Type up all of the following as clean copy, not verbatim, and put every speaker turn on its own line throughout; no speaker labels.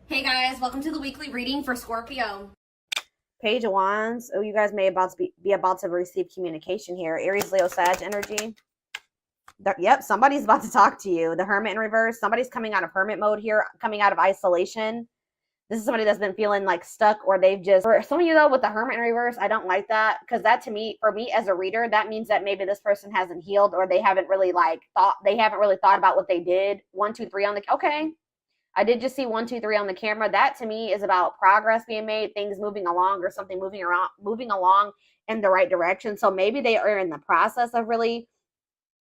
Hey guys, welcome to the weekly reading for Scorpio.
Page of Wands. Oh, you guys may be about to receive communication here. Aries, Leo, Sag energy. Yep, somebody's about to talk to you. The Hermit in reverse. Somebody's coming out of hermit mode here, coming out of isolation. This is somebody that's been feeling like stuck, or they've just, for some of you though, with the Hermit in reverse, I don't like that, because that, to me, for me as a reader, that means that maybe this person hasn't healed, or they haven't really thought about what they did. 1, 2, 3 on the, okay. I did just see 1, 2, 3 on the camera. That to me is about progress being made, things moving along, or something moving along in the right direction. So maybe they are in the process of really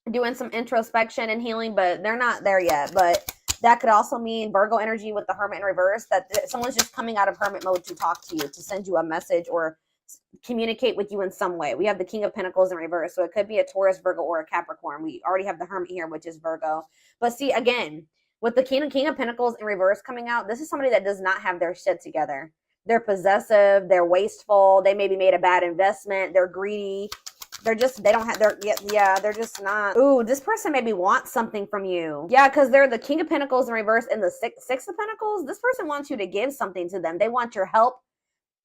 doing some introspection and healing, but they're not there yet. But that could also mean Virgo energy with the Hermit in reverse, that someone's just coming out of hermit mode to talk to you, to send you a message or communicate with you in some way. We have the King of Pentacles in reverse, so it could be a Taurus, Virgo, or a Capricorn. We already have the Hermit here, which is Virgo. But see, again, with the King of Pentacles in reverse coming out, this is somebody that does not have their shit together. They're possessive, they're wasteful, they maybe made a bad investment, they're greedy. They don't have their, they're just not. Ooh, this person maybe wants something from you. Yeah, because they're the King of Pentacles in reverse and the Six of Pentacles. This person wants you to give something to them. They want your help.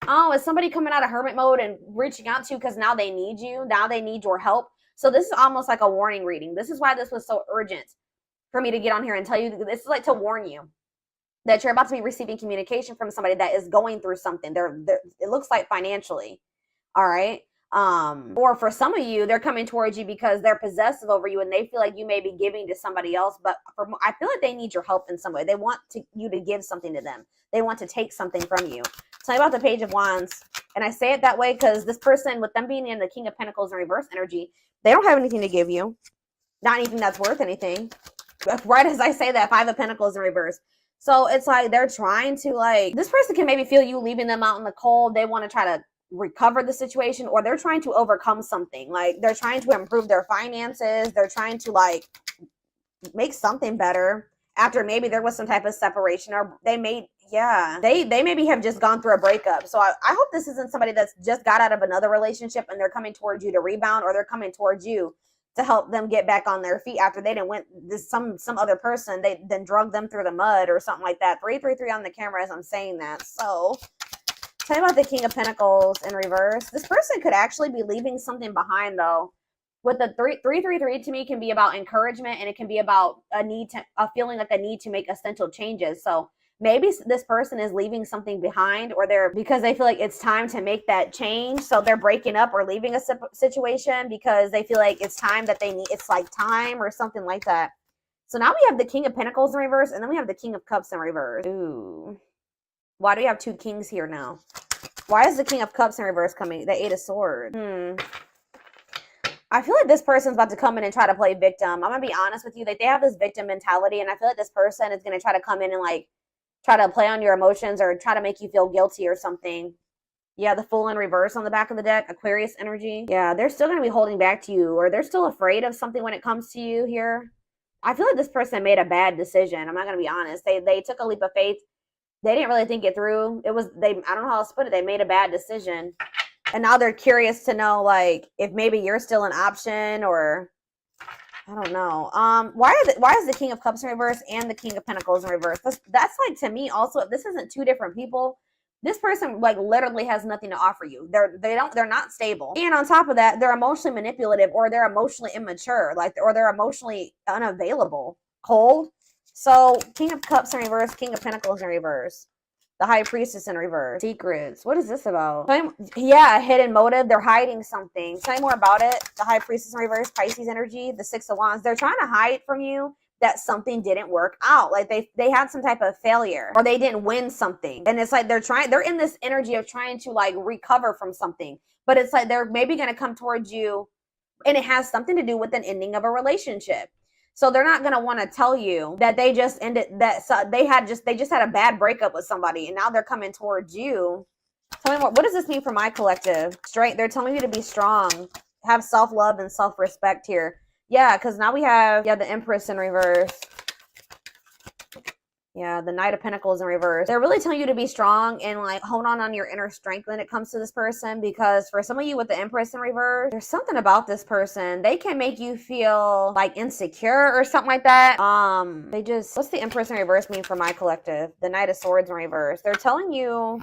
Oh, is somebody coming out of hermit mode and reaching out to you because now they need you? Now they need your help. So this is almost like a warning reading. This is why this was so urgent for me to get on here and tell you. This is like to warn you that you're about to be receiving communication from somebody that is going through something. It looks like financially, all right? Or for some of you, they're coming towards you because they're possessive over you and they feel like you may be giving to somebody else. But I feel like they need your help in some way. They want you to give something to them. They want to take something from you. Tell me about the Page of Wands. And I say it that way because this person, with them being in the King of Pentacles in reverse energy, they don't have anything to give you. Not anything that's worth anything. Right as I say that, Five of Pentacles in reverse. So it's like they're trying to, like, this person can maybe feel you leaving them out in the cold. They want to try to recover the situation, or they're trying to overcome something. Like, they're trying to improve their finances. They're trying to, like, make something better after maybe there was some type of separation, or they maybe have just gone through a breakup. So I hope this isn't somebody that's just got out of another relationship and they're coming towards you to rebound, or they're coming towards you to help them get back on their feet after they didn't went this some other person, they then drug them through the mud or something like that. 333 on the camera as I'm saying that. So tell me about the King of Pentacles in reverse. This person could actually be leaving something behind though. With the 333 to me can be about encouragement, and it can be about a feeling like a need to make essential changes. So maybe this person is leaving something behind, or because they feel like it's time to make that change. So they're breaking up or leaving a situation because they feel like it's time that it's like time or something like that. So now we have the King of Pentacles in reverse, and then we have the King of Cups in reverse. Ooh. Why do we have two kings here now? Why is the King of Cups in reverse coming? The Eight of Swords. I feel like this person's about to come in and try to play victim. I'm going to be honest with you. Like, they have this victim mentality, and I feel like this person is going to try to come in and, like, try to play on your emotions or try to make you feel guilty or something. Yeah, the Fool in reverse on the back of the deck, Aquarius energy. Yeah, they're still going to be holding back to you, or they're still afraid of something when it comes to you here. I feel like this person made a bad decision. I'm not going to be honest. They took a leap of faith. They didn't really think it through. I don't know how else to put it. They made a bad decision. And now they're curious to know, like, if maybe you're still an option, or I don't know. Why is the King of Cups in reverse and the King of Pentacles in reverse? That's like, to me also, if this isn't two different people, this person like literally has nothing to offer you. They're not stable. And on top of that, they're emotionally manipulative, or they're emotionally immature, or they're emotionally unavailable, cold. So King of Cups in reverse, King of Pentacles in reverse. The High Priestess in reverse. Secrets. What is this about? Yeah, hidden motive. They're hiding something. Tell me more about it. The High Priestess in reverse. Pisces energy. The Six of Wands. They're trying to hide from you that something didn't work out. Like they had some type of failure, or they didn't win something. And it's like they're in this energy of trying to, like, recover from something. But it's like they're maybe going to come towards you, and it has something to do with an ending of a relationship. So they're not going to want to tell you that they just ended that. So they just had a bad breakup with somebody, and now they're coming towards you. Tell me what does this mean for my collective? Straight. They're telling you to be strong, have self-love and self-respect here. Yeah, because now we have the Empress in reverse. Yeah, the Knight of Pentacles in reverse. They're really telling you to be strong and like hold on your inner strength when it comes to this person, because for some of you with the Empress in reverse, there's something about this person. They can make you feel like insecure or something like that. What's the Empress in reverse mean for my collective? The Knight of Swords in reverse. They're telling you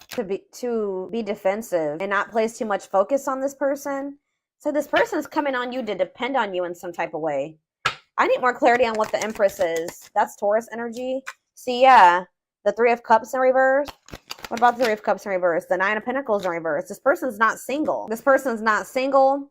to be defensive and not place too much focus on this person. So this person's coming on you to depend on you in some type of way. I need more clarity on what the Empress is. That's Taurus energy. See, yeah, the Three of Cups in reverse. What about the Three of Cups in reverse? The Nine of Pentacles in reverse. This person's not single. This person's not single.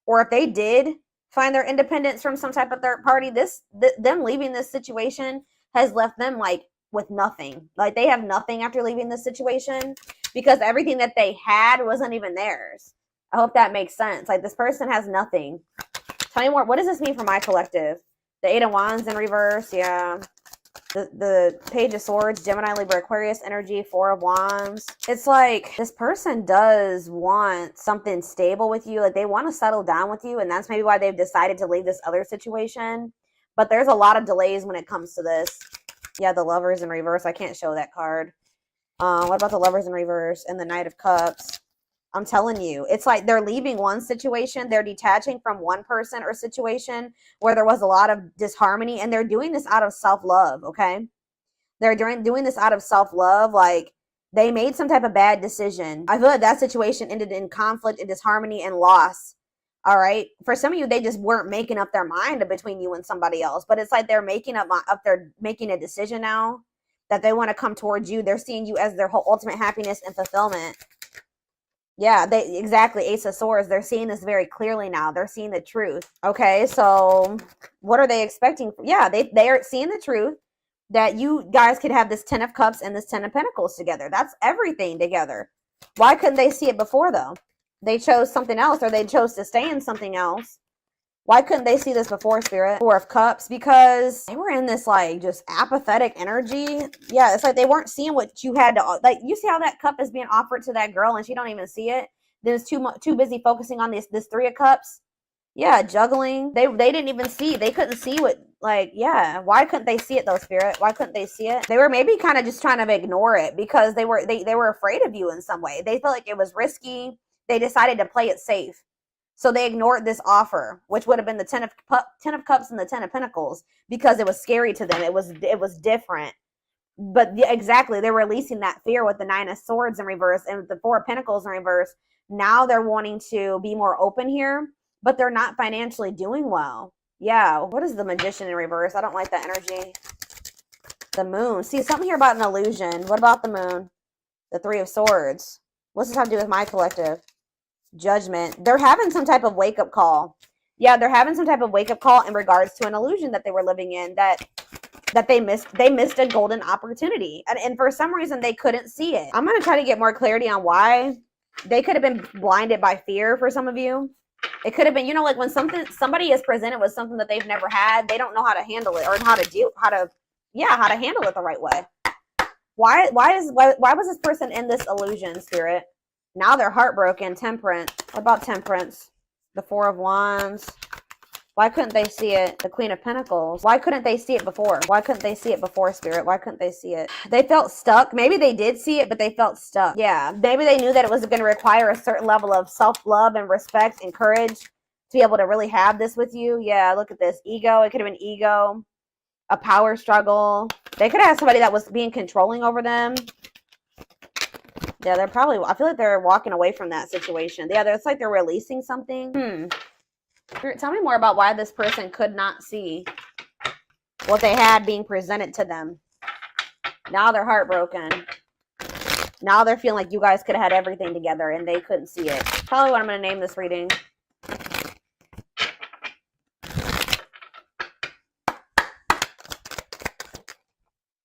Or if they did find their independence from some type of third party, them leaving this situation has left them like with nothing. Like they have nothing after leaving this situation because everything that they had wasn't even theirs. I hope that makes sense. Like this person has nothing. Tell me more. What does this mean for my collective? The Eight of Wands in reverse. Yeah. The Page of Swords, Gemini, Libra, Aquarius energy, Four of Wands. It's like this person does want something stable with you. Like they want to settle down with you. And that's maybe why they've decided to leave this other situation. But there's a lot of delays when it comes to this. Yeah, the Lovers in reverse. I can't show that card. What about the Lovers in reverse and the Knight of Cups? I'm telling you, it's like they're leaving one situation. They're detaching from one person or situation where there was a lot of disharmony, and they're doing this out of self-love, okay? They're doing this out of self-love. Like they made some type of bad decision. I feel like that situation ended in conflict and disharmony and loss. All right. For some of you, they just weren't making up their mind between you and somebody else. But it's like they're making they're making a decision now that they want to come towards you. They're seeing you as their whole ultimate happiness and fulfillment. Yeah, exactly. Ace of Swords. They're seeing this very clearly now. They're seeing the truth. Okay, so what are they expecting? Yeah, they are seeing the truth that you guys could have this Ten of Cups and this Ten of Pentacles together. That's everything together. Why couldn't they see it before though? They chose something else, or they chose to stay in something else. Why couldn't they see this before, Spirit? Four of Cups, because they were in this like just apathetic energy. Yeah, it's like they weren't seeing what you had to, like you see how that cup is being offered to that girl and she don't even see it. Then it's too busy focusing on this Three of Cups. Yeah, juggling. They didn't even see. They couldn't see what, like, yeah. Why couldn't they see it though, Spirit? Why couldn't they see it? They were maybe kind of just trying to ignore it because they were afraid of you in some way. They felt like it was risky. They decided to play it safe. So they ignored this offer, which would have been the Ten of Cups and the Ten of Pentacles, because it was scary to them. It was different. But exactly, they're releasing that fear with the Nine of Swords in reverse and with the Four of Pentacles in reverse. Now they're wanting to be more open here, but they're not financially doing well. Yeah, what is the Magician in reverse? I don't like that energy. The Moon. See, something here about an illusion. What about the Moon? The Three of Swords. What's this have to do with my collective? Judgment. They're having some type of wake-up call. Yeah, they're having some type of wake-up call in regards to an illusion that they were living in, that they missed a golden opportunity, and for some reason they couldn't see it. I'm going to try to get more clarity on why. They could have been blinded by fear. For some of you, it could have been, like when somebody is presented with something that they've never had, they don't know how to handle it, or how to handle it the right way. Why was this person in this illusion, Spirit? Now they're heartbroken. Temperance. What about Temperance? The Four of Wands. Why couldn't they see it? The Queen of Pentacles. Why couldn't they see it before? Why couldn't they see it before, Spirit? Why couldn't they see it? They felt stuck. Maybe they did see it, but they felt stuck. Yeah, maybe they knew that it was going to require a certain level of self-love and respect and courage to be able to really have this with you. Yeah, look at this. Ego. It could have been ego. A power struggle. They could have had somebody that was being controlling over them. Yeah, I feel like they're walking away from that situation. Yeah, it's like they're releasing something. Tell me more about why this person could not see what they had being presented to them. Now they're heartbroken. Now they're feeling like you guys could have had everything together and they couldn't see it. Probably what I'm going to name this reading.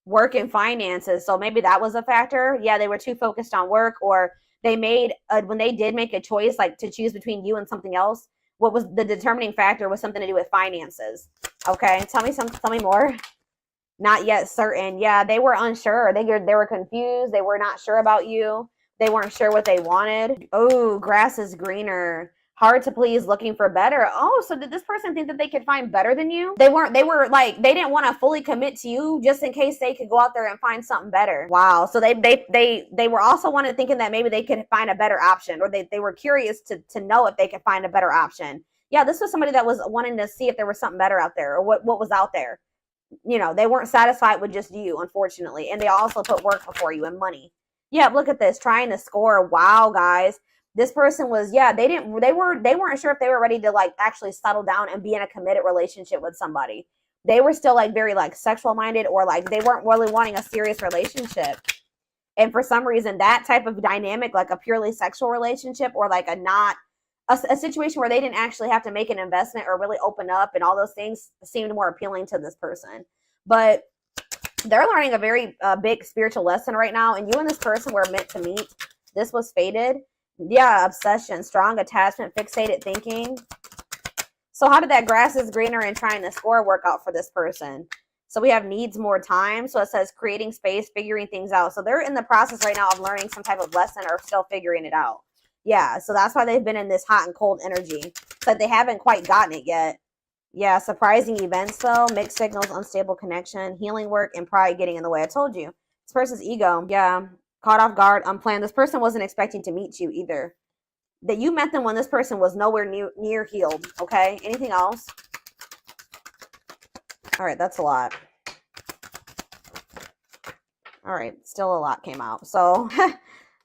Work and finances. So maybe that was a factor. Yeah, they were too focused on work, or they made when they did make a choice, like to choose between you and something else, what was the determining factor was something to do with finances. Okay, tell me more. Not yet certain. Yeah, they were unsure. They were confused. They were not sure about you. They weren't sure what they wanted. Oh, grass is greener. hard to please, looking for better. Oh, so did this person think that they could find better than you? They were like, they didn't want to fully commit to you just in case they could go out there and find something better. Wow. So they were also thinking that maybe they could find a better option, or they were curious to know if they could find a better option. Yeah, this was somebody that was wanting to see if there was something better out there, or what was out there. You know, they weren't satisfied with just you, unfortunately. And they also put work before you and money. Yeah, look at this, trying to score. Wow, guys. This person was, yeah, they weren't sure if they were ready to like actually settle down and be in a committed relationship with somebody. They were still like very like sexual minded, or like they weren't really wanting a serious relationship. And for some reason, that type of dynamic, like a purely sexual relationship, or like a situation where they didn't actually have to make an investment or really open up and all those things, seemed more appealing to this person. But they're learning a very big spiritual lesson right now, and you and this person were meant to meet. This was fated. Yeah, obsession, strong attachment, fixated thinking. So how did that grass is greener and trying to score work out for this person? So we have needs more time. So it says creating space, figuring things out. So they're in the process right now of learning some type of lesson, or still figuring it out. Yeah, so that's why they've been in this hot and cold energy. It's like they haven't quite gotten it yet. Yeah, surprising events though, mixed signals, unstable connection, healing work, and pride getting in the way. I told you. This person's ego. Yeah. Caught off guard, unplanned. This person wasn't expecting to meet you either. That you met them when this person was nowhere near healed. Okay. Anything else? All right. That's a lot. All right. Still a lot came out. So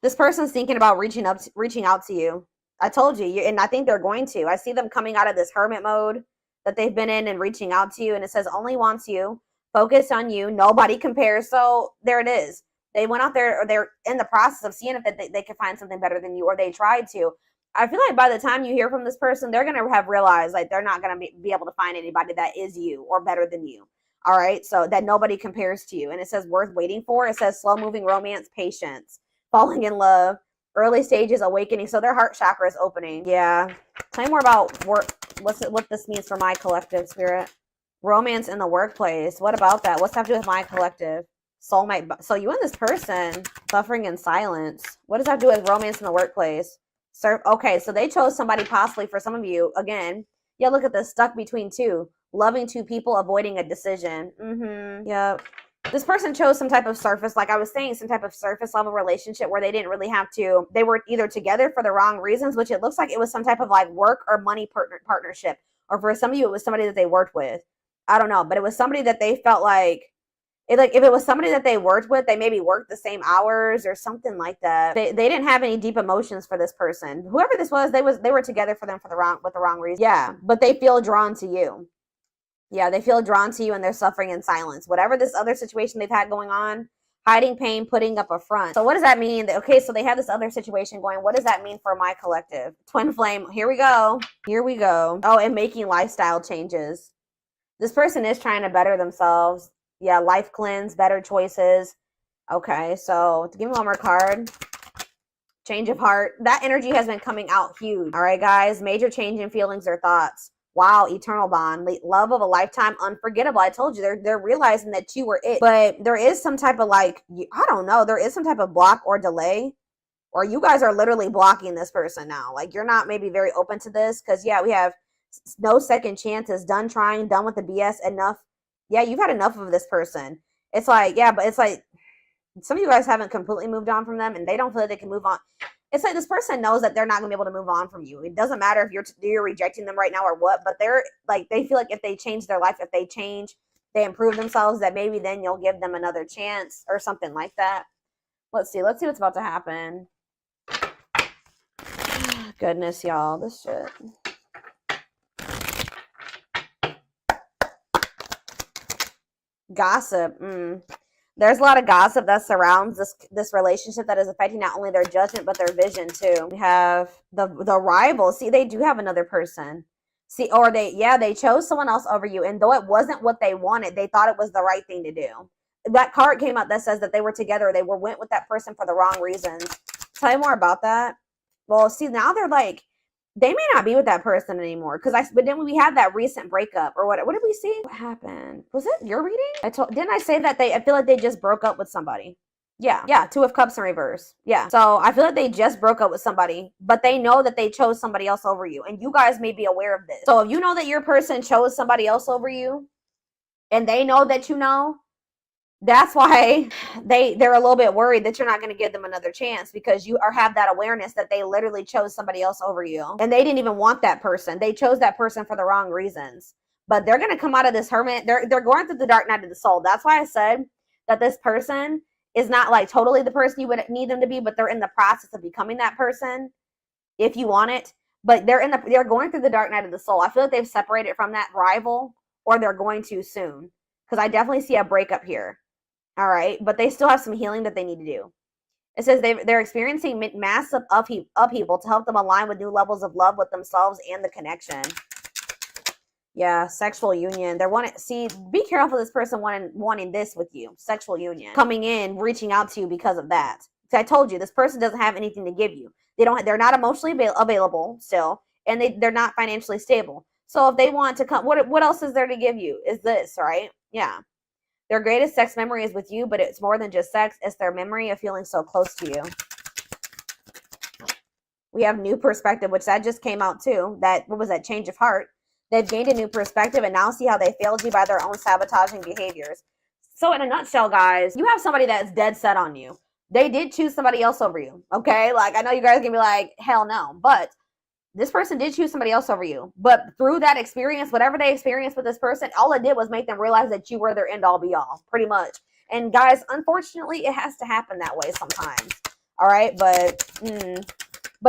this person's thinking about reaching out to you. I told you, and I think they're going to. I see them coming out of this hermit mode that they've been in and reaching out to you. And it says only wants you, focus on you. Nobody compares. So there it is. They went out there, or they're in the process of seeing if they could find something better than you, or they tried to. I feel like by the time you hear from this person, they're going to have realized like they're not going to be able to find anybody that is you or better than you. All right. So that nobody compares to you. And it says worth waiting for. It says slow moving romance, patience, falling in love, early stages, awakening. So their heart chakra is opening. Yeah. Tell me more about what this means for my collective, spirit. Romance in the workplace. What about that? What's that have to do with my collective? Soulmate. So you and this person suffering in silence. What does that do with romance in the workplace? Okay, so they chose somebody possibly for some of you. Again, yeah, look at this. Stuck between two. Loving two people, avoiding a decision. Yeah. This person chose some type of surface, like I was saying, some type of surface level relationship where they didn't really have to. They were either together for the wrong reasons, which it looks like it was some type of like work or money partnership. Or for some of you, it was somebody that they worked with. I don't know, but it was somebody that they felt like, if it was somebody that they worked with, they maybe worked the same hours or something like that. They didn't have any deep emotions for this person. Whoever this was, they were together with the wrong reason. Yeah, but they feel drawn to you. Yeah, they feel drawn to you, and they're suffering in silence. Whatever this other situation they've had going on, hiding pain, putting up a front. So what does that mean? Okay, so they have this other situation going. What does that mean for my collective? Twin flame. Here we go. Here we go. Oh, and making lifestyle changes. This person is trying to better themselves. Yeah, life cleanse, better choices. Okay, so give me one more card. Change of heart. That energy has been coming out huge. All right, guys. Major change in feelings or thoughts. Wow, eternal bond. Love of a lifetime, unforgettable. I told you, they're realizing that you were it. But there is some type of like, I don't know, there is some type of block or delay. Or you guys are literally blocking this person now. Like, you're not maybe very open to this. Because, yeah, we have no second chances. Done trying, done with the BS, enough. Yeah, you've had enough of this person. It's like, yeah, but it's like some of you guys haven't completely moved on from them, and they don't feel like they can move on. It's like this person knows that they're not going to be able to move on from you. It doesn't matter if you're rejecting them right now or what, but they're like, they feel like if they change their life, if they change, they improve themselves, that maybe then you'll give them another chance or something like that. Let's see what's about to happen. Goodness, y'all, this shit. Gossip. There's a lot of gossip that surrounds this relationship that is affecting not only their judgment but their vision too. We have the rival. See, they do have another person. See, or they chose someone else over you, and though it wasn't what they wanted, they thought it was the right thing to do. That card came out that says that they were together. They went with that person for the wrong reasons. Tell you more about that. Well, see, now they're like, they may not be with that person anymore. But then we had that recent breakup, or what did we see? What happened? Was it your reading? Didn't I say that I feel like they just broke up with somebody? Yeah, Two of Cups in reverse. Yeah. So I feel like they just broke up with somebody, but they know that they chose somebody else over you. And you guys may be aware of this. So if you know that your person chose somebody else over you, and they know that you know, that's why they're a little bit worried that you're not going to give them another chance, because you have that awareness that they literally chose somebody else over you. And they didn't even want that person. They chose that person for the wrong reasons. But they're going to come out of this hermit. They're going through the dark night of the soul. That's why I said that this person is not like totally the person you would need them to be, but they're in the process of becoming that person if you want it. But they're going through the dark night of the soul. I feel like they've separated from that rival, or they're going to soon, because I definitely see a breakup here. All right, but they still have some healing that they need to do. It says they're experiencing massive upheaval to help them align with new levels of love with themselves and the connection. Yeah, sexual union. Be careful this person wanting this with you. Sexual union. Coming in, reaching out to you because of that. So I told you, this person doesn't have anything to give you. They're not emotionally available still, and they're not financially stable. So if they want to come, what else is there to give you? Is this, right? Yeah. Their greatest sex memory is with you, but it's more than just sex. It's their memory of feeling so close to you. We have new perspective, which that just came out too. What was that? Change of heart. They've gained a new perspective and now see how they failed you by their own sabotaging behaviors. So in a nutshell, guys, you have somebody that's dead set on you. They did choose somebody else over you, okay? Like, I know you guys can be like, hell no. But this person did choose somebody else over you. But through that experience, whatever they experienced with this person, all it did was make them realize that you were their end-all be-all, pretty much. And guys, unfortunately, it has to happen that way sometimes, all right? But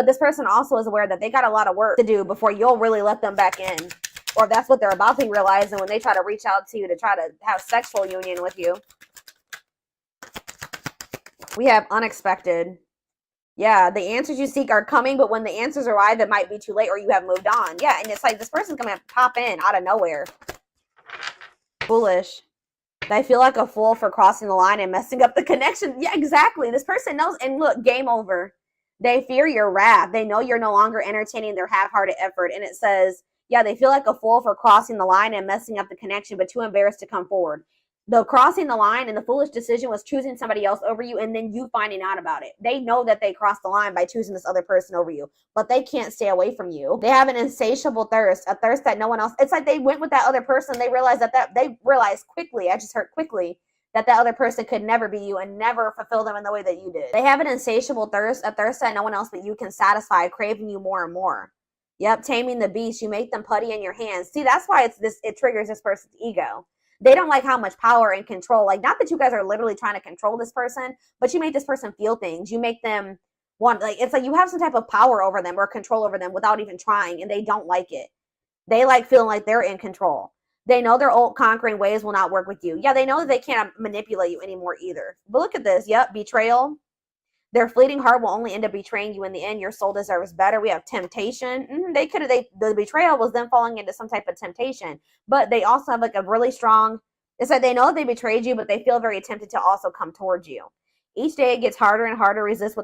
this person also is aware that they got a lot of work to do before you'll really let them back in. Or that's what they're about to realize, and when they try to reach out to you to try to have sexual union with you. We have unexpected. Yeah, the answers you seek are coming, but when the answers arrive, it might be too late or you have moved on. Yeah, and it's like this person's going to pop in out of nowhere. Foolish. They feel like a fool for crossing the line and messing up the connection. Yeah, exactly. This person knows, and look, game over. They fear your wrath. They know you're no longer entertaining their half-hearted effort, and it says, yeah, they feel like a fool for crossing the line and messing up the connection, but too embarrassed to come forward. The crossing the line and the foolish decision was choosing somebody else over you and then you finding out about it. They know that they crossed the line by choosing this other person over you, but they can't stay away from you. They have an insatiable thirst, a thirst that no one else. It's like they went with that other person. They realized they realized quickly, I just heard quickly, that other person could never be you and never fulfill them in the way that you did. They have an insatiable thirst, a thirst that no one else but you can satisfy, craving you more and more. Yep, taming the beast. You make them putty in your hands. See, that's why it triggers this person's ego. They don't like how much power and control, like, not that you guys are literally trying to control this person, but you make this person feel things. You make them want, like, it's like you have some type of power over them or control over them without even trying, and they don't like it. They like feeling like they're in control. They know their old conquering ways will not work with you. Yeah, they know that they can't manipulate you anymore either. But look at this. Yep, betrayal. Their fleeting heart will only end up betraying you in the end. Your soul deserves better. We have temptation. The betrayal was them falling into some type of temptation. But they also have like a really strong, it's like they know they betrayed you, but they feel very tempted to also come towards you. Each day it gets harder and harder to resist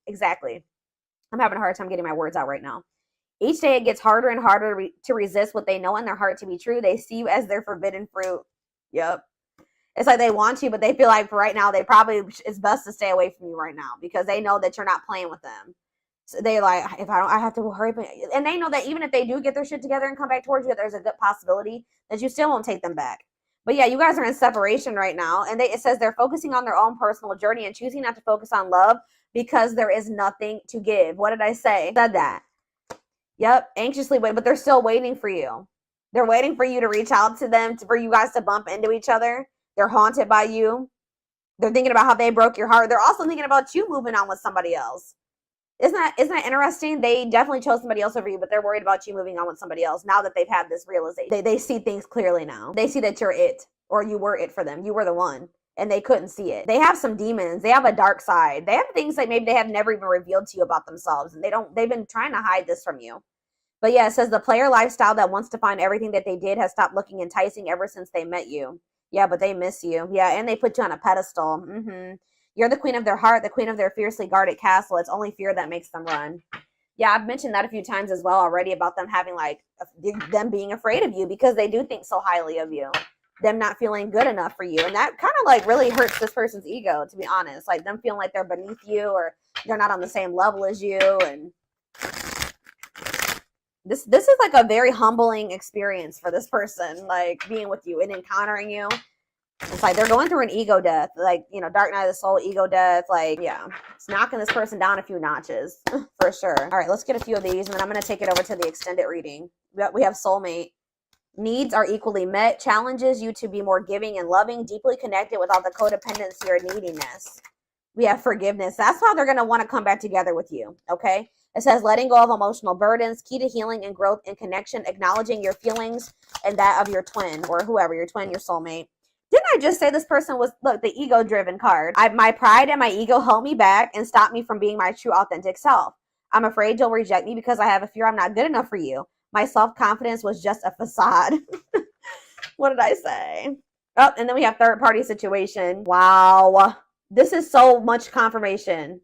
exactly. I'm having a hard time getting my words out right now. Each day it gets harder and harder to resist what they know in their heart to be true. They see you as their forbidden fruit. Yep. It's like they want you, but they feel like for right now, it's best to stay away from you right now because they know that you're not playing with them. So they like, I have to hurry. And they know that even if they do get their shit together and come back towards you, there's a good possibility that you still won't take them back. But yeah, you guys are in separation right now. And it says they're focusing on their own personal journey and choosing not to focus on love because there is nothing to give. What did I say? Said that. Yep, anxiously wait, but they're still waiting for you. They're waiting for you to reach out to them, for you guys to bump into each other. They're haunted by you. They're thinking about how they broke your heart. They're also thinking about you moving on with somebody else. Isn't that interesting? They definitely chose somebody else over you, but they're worried about you moving on with somebody else now that they've had this realization. They see things clearly now. They see that you're it, or you were it for them. You were the one, and they couldn't see it. They have some demons. They have a dark side. They have things that maybe they have never even revealed to you about themselves, and they've been trying to hide this from you. But yeah, it says the player lifestyle that wants to find everything that they did has stopped looking enticing ever since they met you. Yeah, but they miss you. Yeah, and they put you on a pedestal. You're the queen of their heart, the queen of their fiercely guarded castle. It's only fear that makes them run. Yeah, I've mentioned that a few times as well already about them having them being afraid of you because they do think so highly of you. them not feeling good enough for you. And that kind of like really hurts this person's ego, to be honest. Like them feeling like they're beneath you or they're not on the same level as you. And this is like a very humbling experience for this person, like being with you and encountering you. It's like they're going through an ego death, like, you know, dark night of the soul, ego death. Like, yeah, it's knocking this person down a few notches for sure. All right, let's get a few of these, and then I'm going to take it over to the extended reading. We have soulmate. Needs are equally met, challenges you to be more giving and loving, deeply connected without the codependency or neediness. We have forgiveness. That's how they're going to want to come back together with you, okay? It says letting go of emotional burdens, key to healing and growth and connection, acknowledging your feelings and that of your twin or whoever, your twin, your soulmate. Didn't I just say this person was, look, the ego-driven card? My pride and my ego held me back and stopped me from being my true authentic self. I'm afraid you'll reject me because I have a fear I'm not good enough for you. My self-confidence was just a facade. What did I say? Oh, and then we have third-party situation. Wow. This is so much confirmation.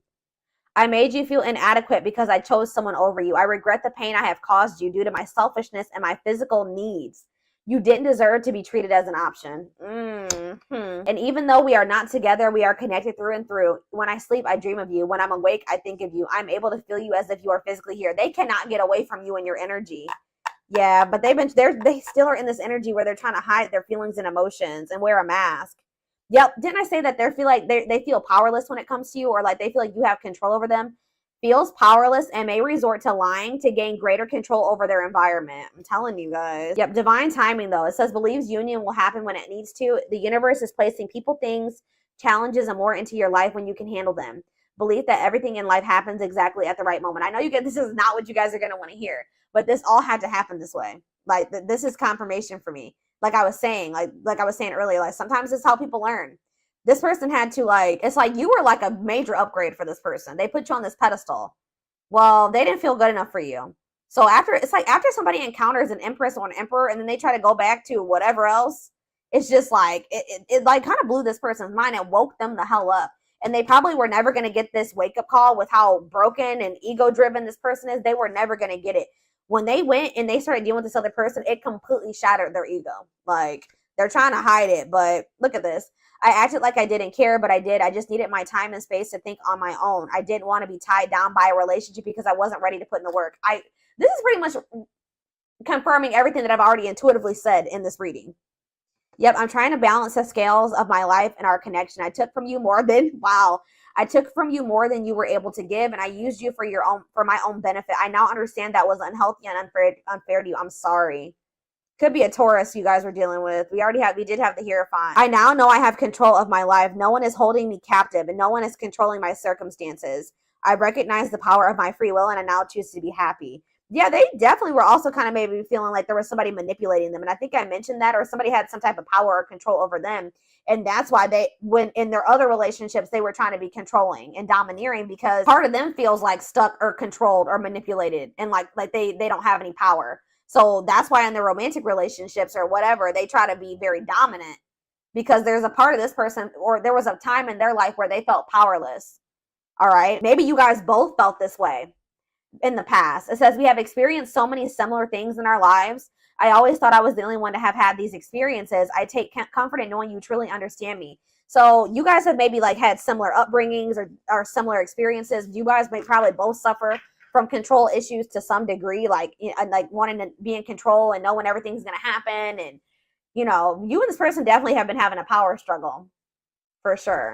I made you feel inadequate because I chose someone over you. I regret the pain I have caused you due to my selfishness and my physical needs. You didn't deserve to be treated as an option. And even though we are not together, we are connected through and through. When I sleep, I dream of you. When I'm awake, I think of you. I'm able to feel you as if you are physically here. They cannot get away from you and your energy. Yeah, but they still are in this energy where they're trying to hide their feelings and emotions and wear a mask. Yep. Didn't I say that they feel powerless when it comes to you, or like they feel like you have control over them? Feels powerless and may resort to lying to gain greater control over their environment. I'm telling you guys. Yep, divine timing though. It says believes union will happen when it needs to. The universe is placing people, things, challenges, and more into your life when you can handle them. Belief that everything in life happens exactly at the right moment. I know this is not what you guys are going to want to hear, but this all had to happen this way. Like this is confirmation for me. Like I was saying, like I was saying earlier, like sometimes it's how people learn. This person had to it's like you were like a major upgrade for this person. They put you on this pedestal. Well, they didn't feel good enough for you. So after somebody encounters an empress or an emperor and then they try to go back to whatever else, it's just like, it like kind of blew this person's mind and woke them the hell up. And they probably were never going to get this wake up call with how broken and ego driven this person is. They were never going to get it. When they went and they started dealing with this other person, it completely shattered their ego. Like they're trying to hide it, but look at this. I acted like I didn't care, but I did. I just needed my time and space to think on my own. I didn't want to be tied down by a relationship because I wasn't ready to put in the work. This is pretty much confirming everything that I've already intuitively said in this reading. Yep, I'm trying to balance the scales of my life and our connection. I took from you more than you were able to give, and I used you for my own benefit. I now understand that was unhealthy and unfair to you. I'm sorry. Could be a Taurus you guys were dealing with. We did have the Hierophant. I now know I have control of my life. No one is holding me captive and no one is controlling my circumstances. I recognize the power of my free will and I now choose to be happy. Yeah, they definitely were also kind of maybe feeling like there was somebody manipulating them. And I think I mentioned that, or somebody had some type of power or control over them. And that's why when in their other relationships, they were trying to be controlling and domineering because part of them feels like stuck or controlled or manipulated and like they don't have any power. So that's why in their romantic relationships or whatever, they try to be very dominant because there's a part of this person, or there was a time in their life where they felt powerless. All right. Maybe you guys both felt this way in the past. It says we have experienced so many similar things in our lives. I always thought I was the only one to have had these experiences. I take comfort in knowing you truly understand me. So you guys have maybe like had similar upbringings or similar experiences. You guys may probably both suffer from control issues to some degree, like wanting to be in control and knowing everything's going to happen. And, you and this person definitely have been having a power struggle for sure.